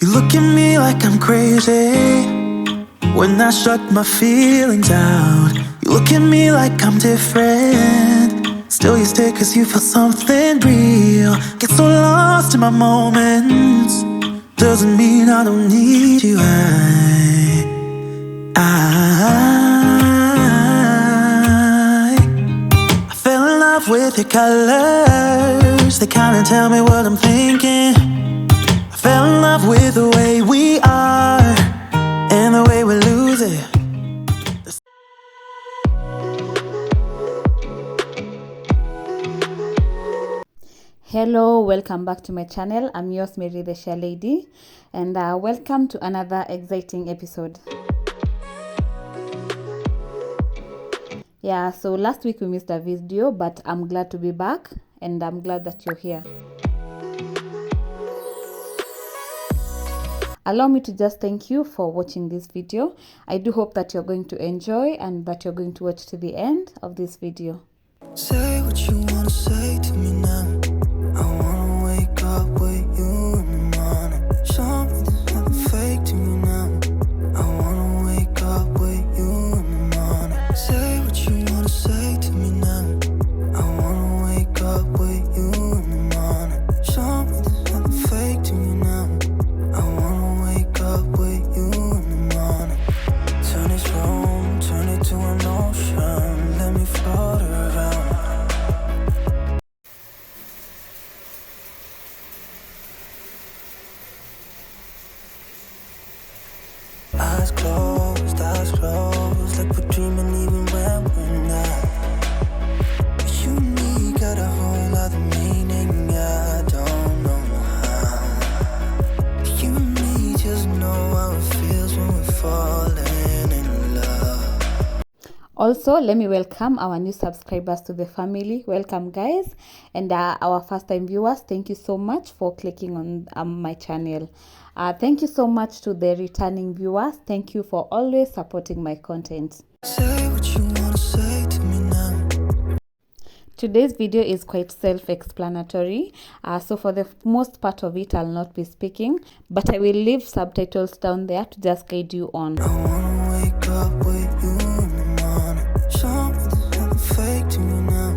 You look at me like I'm crazy when I shut my feelings out. You look at me like I'm different, still you stay cause you feel something real. Get so lost in my moments, doesn't mean I don't need you. I fell in love with your colors, they kinda tell me what I'm thinking. I fell in love with the way we are and the way we lose it. Hello, welcome back to my channel. I'm yours, Mary TheSharelady, and welcome to another exciting episode. Yeah, so last week we missed a video, but I'm glad to be back and I'm glad that you're here. Allow me to just thank you for watching this video. I do hope that you're going to enjoy and that you're going to watch to the end of this video. Say what you wanna say to me now. I wanna wake up with you in the morning. Show me there's nothing fake to me now. I wanna wake up with you in the morning. Say what you wanna say to me now. I wanna wake up with you in the morning. Show me there's nothing fake to me now. I wanna wake up with you in the morning. Turn this room, turn it to an ocean. Let me float around. Eyes closed, like we're dreaming even when we're not. You and me got a whole other meaning, I don't know how. You and me just know how it feels when we're falling in love. Also, let me welcome our new subscribers to the family. Welcome, guys, and our first time viewers, thank you so much for clicking on my channel. Thank you so much to the returning viewers. Thank you for always supporting my content. Say what you wanna say to me now. Today's video is quite self-explanatory, so for the most part of it I'll not be speaking, but I will leave subtitles down there to just guide you on. I wanna wake up with you in the morning. Show me there's nothing fake to me now.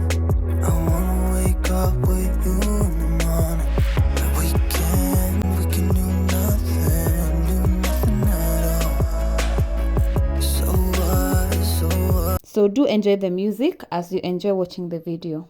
I wanna wake up with you in the morning. We can do nothing at all. So what? So do enjoy the music as you enjoy watching the video.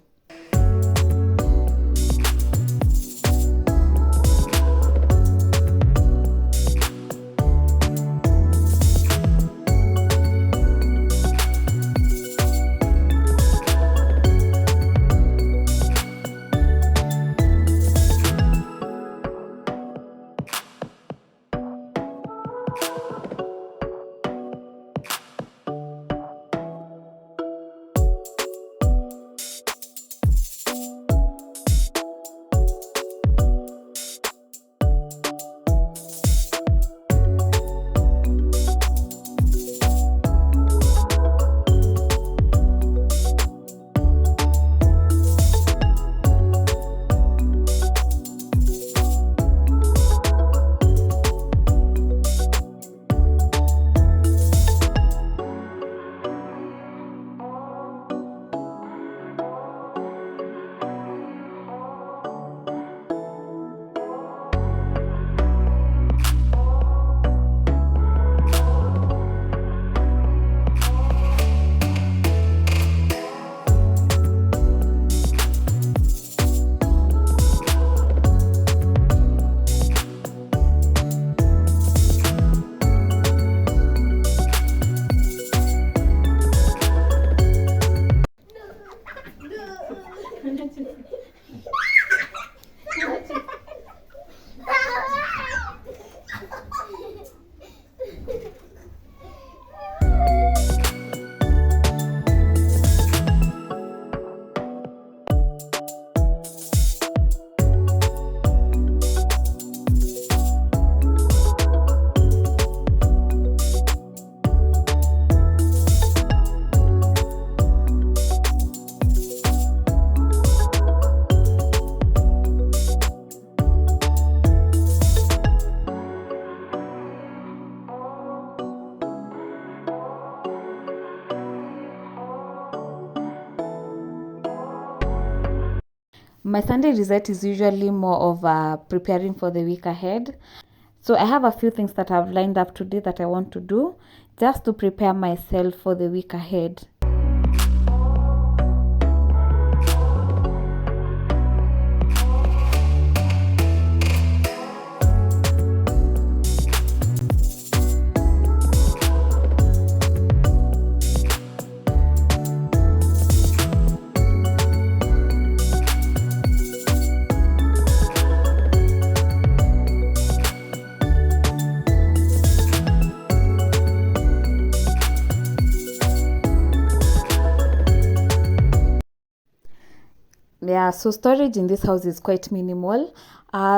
My Sunday reset is usually more of preparing for the week ahead. So I have a few things that I've lined up today that I want to do just to prepare myself for the week ahead. Yeah, so storage in this house is quite minimal.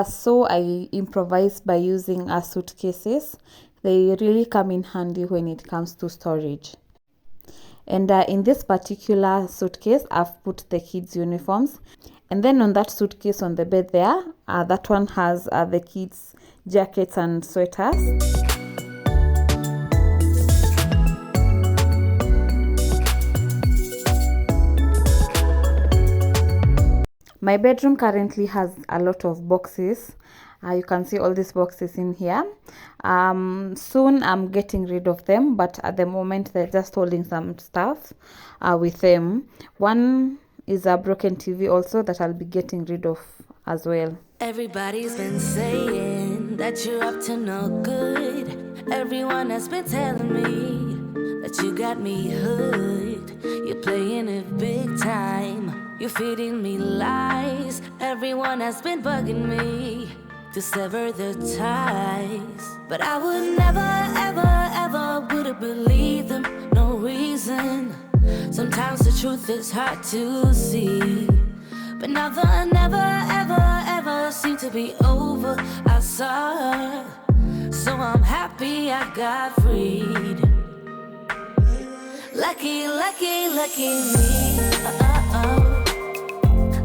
So I improvise by using suitcases. They really come in handy when it comes to storage. And in this particular suitcase, I've put the kids' uniforms. And then on that suitcase on the bed there, that one has the kids' jackets and sweaters. My bedroom currently has a lot of boxes. You can see all these boxes in here. Soon I'm getting rid of them, but at the moment they're just holding some stuff with them. One is a broken TV also that I'll be getting rid of as well. Everybody's been saying that you're up to no good. Everyone has been telling me that you got me hooked. You're playing it big time. You're feeding me lies. Everyone has been bugging me to sever the ties. But I would never, ever, ever would have believed them. No reason. Sometimes the truth is hard to see. But now the never, ever, ever seem to be over. I saw her, so I'm happy I got freed. Lucky, lucky, lucky me.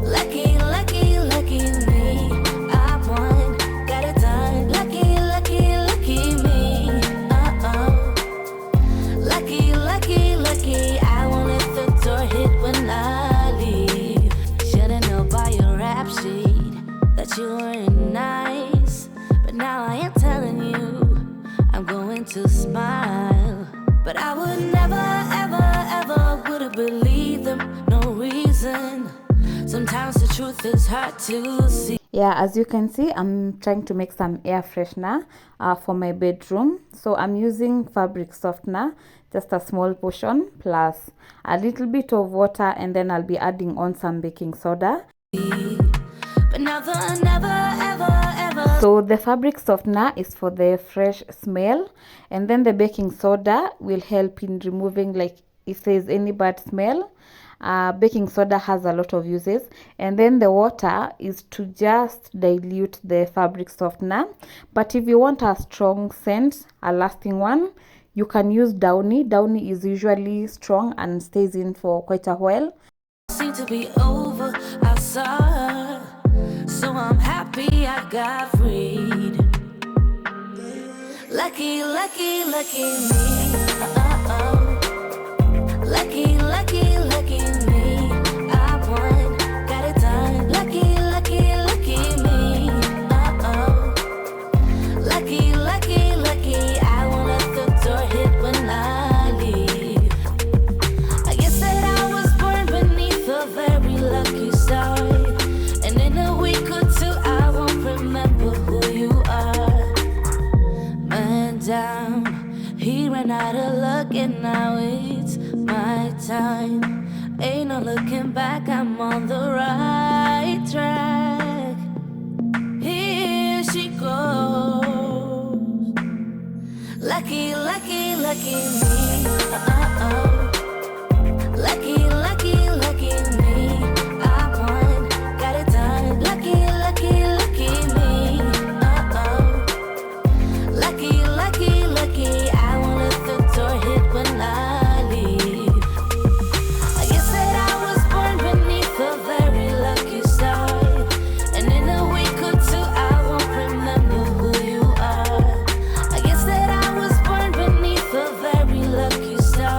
Lucky, lucky, lucky me. I won, got it done. Lucky, lucky, lucky me. Lucky, lucky, lucky. I won't let the door hit when I leave. Should've known by your rap sheet that you weren't nice, but now I am telling you I'm going to smile. But I would never, ever, ever would have believed them. No reason. Sometimes the truth is hard to see. Yeah, as you can see, I'm trying to make some air freshener for my bedroom. So I'm using fabric softener, just a small portion, plus a little bit of water, and then I'll be adding on some baking soda. But now the never, ever, ever. So the fabric softener is for the fresh smell, and then the baking soda will help in removing, like, if there's any bad smell. Baking soda has a lot of uses, and then the water is to just dilute the fabric softener. But if you want a strong scent, a lasting one, you can use Downy. Downy is usually strong and stays in for quite a while. Seem to be over, I saw her, so I'm happy I got freed. Lucky, lucky, lucky me. Lucky, lucky, lucky me. I won, got it done. Lucky, lucky, lucky me. Lucky, lucky, lucky. I won't let the door hit when I leave. I guess that I was born beneath a very lucky star, and in a week or two I won't remember who you are. Man down, he ran out of luck, and now it's my time. Ain't no looking back, I'm on the right track. Here she goes. Lucky, lucky, lucky me. Lucky, lucky, lucky me. I won, got it done. Lucky, lucky, lucky me. Lucky, lucky, lucky. I won't let the door hit when I leave. I guess that I was born beneath a very lucky star, and in a week or two I won't remember who you are. I guess that I was born beneath a very lucky star.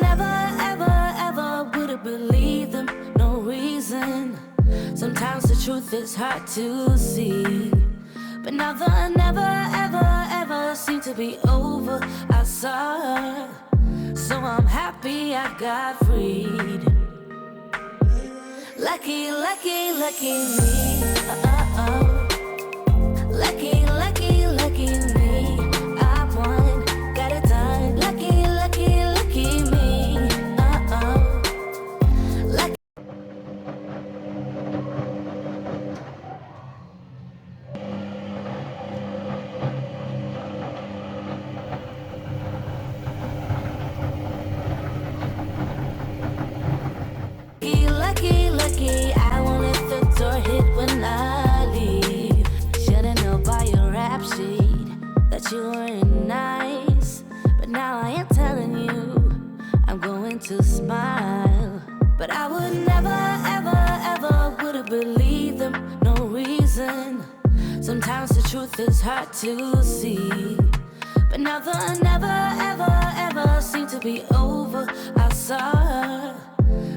never, ever, ever would have believed them, no reason. Sometimes the truth is hard to see, but now the never, ever, ever seem to be over. I saw her, so I'm happy I got freed. Lucky, lucky, lucky me. Lucky, lucky, lucky me. I won, got it done. Lucky, lucky, lucky me. Lucky. Lucky, lucky, I won't let the door hit when I leave. Should've known by your rap sheet that you weren't nice, but now I am telling you I'm going to smile. But I would never, ever, ever would have believed them, no reason. Sometimes the truth is hard to see, but now the never, ever, ever seem to be over. I saw her,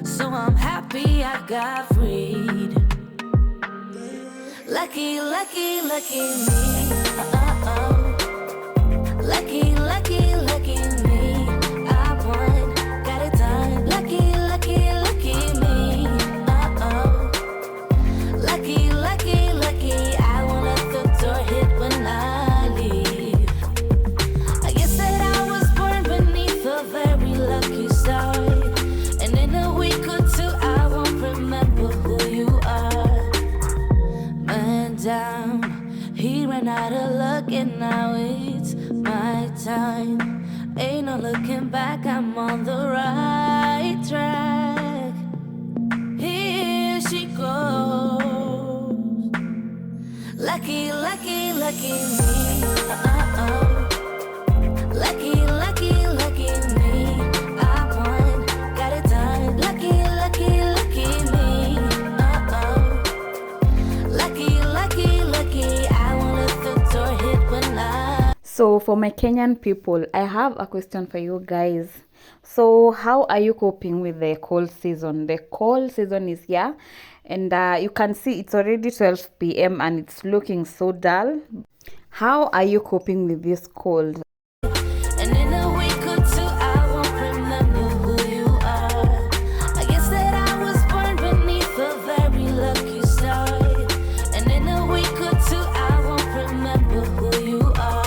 so I'm happy I got freed. Lucky, lucky, lucky me. Lucky, lucky, lucky me. I won, got it done. Lucky, lucky, lucky me. Lucky, lucky, lucky. I won't let the door hit when I leave. I guess that I was born beneath a very lucky star, and in a week or two I won't remember who you are. Man down, he ran out of luck and now it's my time. Ain't no looking back, I'm on the right track. Here she goes. Lucky, lucky, lucky me. Lucky, lucky, lucky me. I won, got it done. Lucky, lucky, lucky me. Lucky, lucky, lucky. I won't let the door hit when I. So for my Kenyan people, I have a question for you guys. So how are you coping with the cold season? The cold season is here, and you can see it's already 12 p.m. and it's looking so dull. How are you coping with this cold? And in a week or two, I won't remember who you are. I guess that I was born beneath a very lucky star. And in a week or two, I won't remember who you are.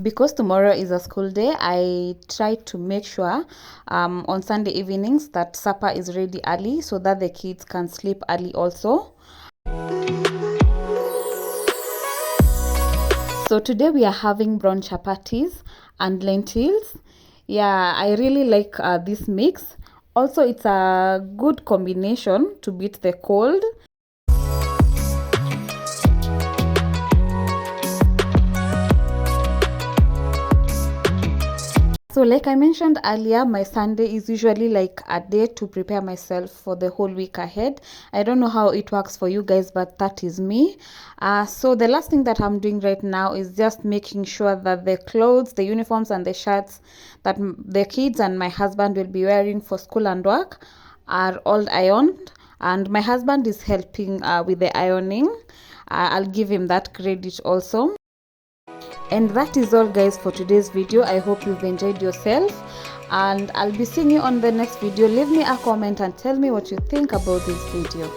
Because tomorrow is a school day, I try to make sure on Sunday evenings that supper is ready early so that the kids can sleep early also. So today we are having brown chapatis and lentils. Yeah, I really like this mix. Also, it's a good combination to beat the cold. So like I mentioned earlier, my Sunday is usually like a day to prepare myself for the whole week ahead. I don't know how it works for you guys, but that is me. So the last thing that I'm doing right now is just making sure that the clothes, the uniforms and the shirts that the kids and my husband will be wearing for school and work are all ironed. And my husband is helping with the ironing. I'll give him that credit also. And that is all guys for today's video. I hope you've enjoyed yourself, and I'll be seeing you on the next video. Leave me a comment and tell me what you think about this video.